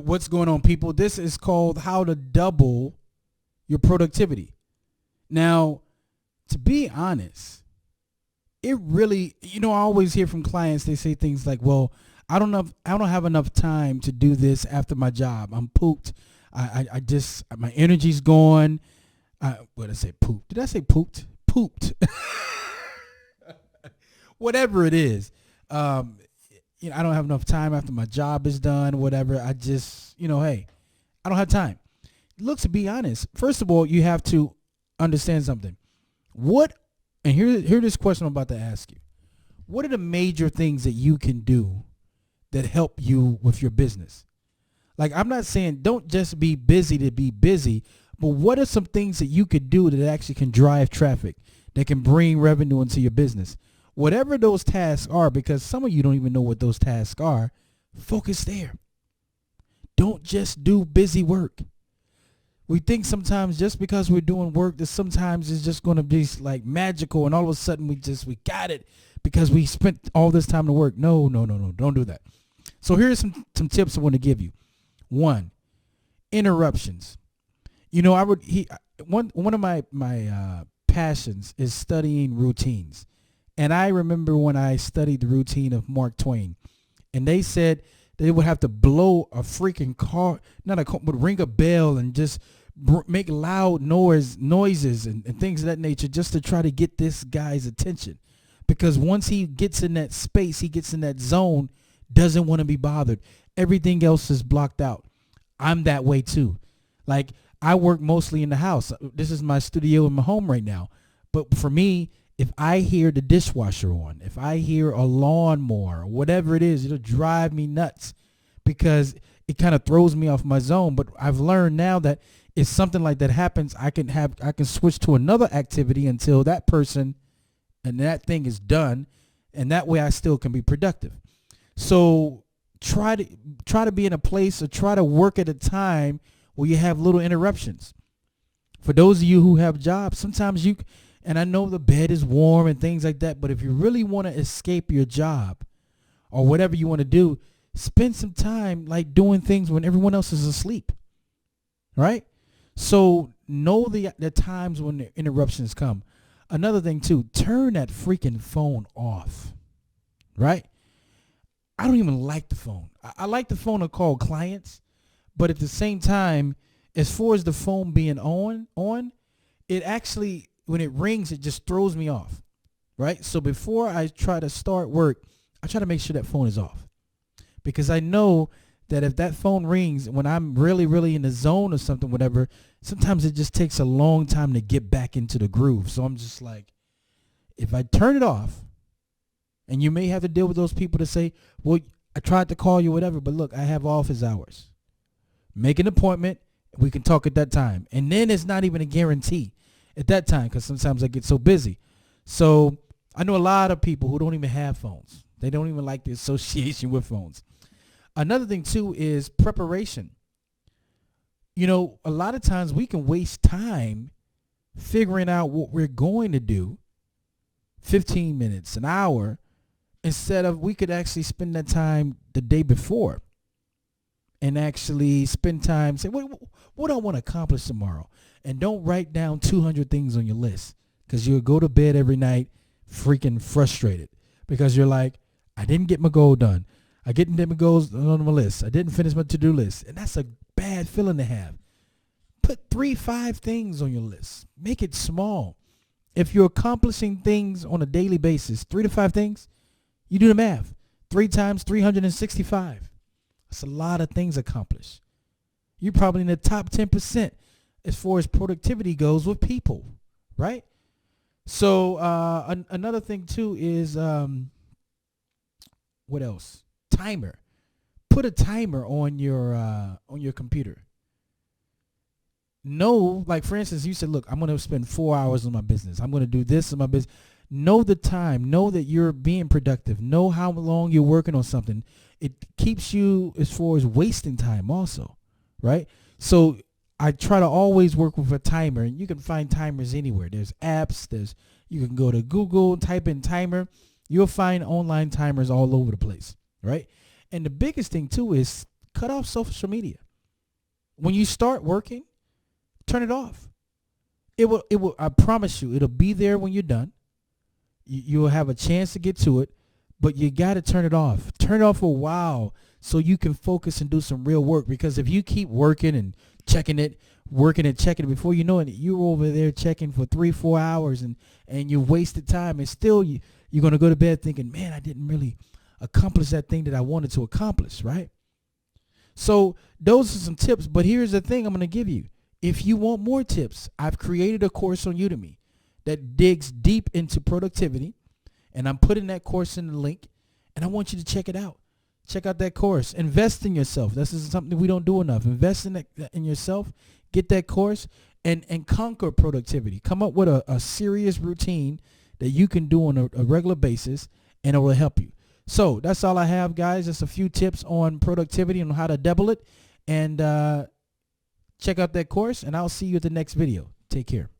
What's going on, people? This is called how to double your productivity. Now, to be honest, it really, I always hear from clients, they say things like, well, I don't have enough time to do this after my job. I'm pooped. I just, my energy's gone. What did I say? Pooped. Did I say pooped? Pooped. Whatever it is. I don't have enough time after my job is done, whatever. I just, hey, I don't have time. Look, to be honest, first of all, you have to understand something. And here this question I'm about to ask you. What are the major things that you can do that help you with your business? Like, I'm not saying don't just be busy to be busy, but what are some things that you could do that actually can drive traffic, that can bring revenue into your business? Whatever those tasks are, because some of you don't even know what those tasks are, focus there. Don't just do busy work. We think sometimes just because we're doing work that sometimes it's just going to be like magical and all of a sudden we got it because we spent all this time to work. No, don't do that. So here's some tips I want to give you. 1, interruptions. One of my passions is studying routines. And I remember when I studied the routine of Mark Twain, and they said they would have to blow a freaking car, but ring a bell and just make loud noises and things of that nature just to try to get this guy's attention. Because once he gets in that space, he gets in that zone, doesn't want to be bothered. Everything else is blocked out. I'm that way too. Like, I work mostly in the house. This is my studio in my home right now. But for me, if I hear the dishwasher on, if I hear a lawnmower, whatever it is, it'll drive me nuts because it kind of throws me off my zone. But I've learned now that if something like that happens, I can switch to another activity until that person and that thing is done. And that way I still can be productive. So try to be in a place or try to work at a time where you have little interruptions. For those of you who have jobs, sometimes and I know the bed is warm and things like that, but if you really want to escape your job or whatever you want to do, spend some time like doing things when everyone else is asleep, right? So know the times when the interruptions come. Another thing too, turn that freaking phone off, right? I don't even like the phone. I like the phone to call clients, but at the same time, as far as the phone being on, it actually, when it rings, it just throws me off, right? So before I try to start work, I try to make sure that phone is off because I know that if that phone rings when I'm really, really in the zone or something, whatever, sometimes it just takes a long time to get back into the groove. So I'm just like, if I turn it off, and you may have to deal with those people that say, well, I tried to call you, whatever, but look, I have office hours. Make an appointment. We can talk at that time. And then it's not even a guarantee at that time because sometimes I get so busy. So I know a lot of people who don't even have phones. They don't even like the association with phones. Another thing, too, is preparation. A lot of times we can waste time figuring out what we're going to do, 15 minutes, an hour, instead of we could actually spend that time the day before and actually spend time, say, what do I want to accomplish tomorrow? And don't write down 200 things on your list because you'll go to bed every night freaking frustrated because you're like, I didn't get my goal done. I didn't get my goals on my list. I didn't finish my to-do list. And that's a bad feeling to have. Put 3-5 things on your list. Make it small. If you're accomplishing things on a daily basis, 3 to 5 things, you do the math. 3 times 365. That's a lot of things accomplished. You're probably in the top 10% as far as productivity goes with people, right? So another thing too is what else? Timer. Put a timer on your computer. Know, like for instance, you said, look, I'm going to spend 4 hours on my business. I'm going to do this in my business. Know the time. Know that you're being productive. Know how long you're working on something. It keeps you as far as wasting time also, right? So I try to always work with a timer, and you can find timers anywhere. There's apps. You can go to Google, type in timer. You'll find online timers all over the place, right? And the biggest thing too is cut off social media. When you start working, turn it off. It will, I promise you, it'll be there when you're done. You'll have a chance to get to it, but you got to turn it off. Turn it off for a while so you can focus and do some real work. Because if you keep working and checking it, working and checking it, before you know it, you're over there checking for 3-4 hours and you wasted time, and still you're going to go to bed thinking, man, I didn't really accomplish that thing that I wanted to accomplish, right? So those are some tips, but here's the thing I'm going to give you. If you want more tips, I've created a course on Udemy that digs deep into productivity, and I'm putting that course in the link, and I want you to check it out. Check out that course. Invest in yourself. This is something we don't do enough. Invest in yourself. Get that course and conquer productivity. Come up with a serious routine that you can do on a regular basis, and it will help you. So that's all I have, guys. Just a few tips on productivity and how to double it. And check out that course, and I'll see you at the next video. Take care.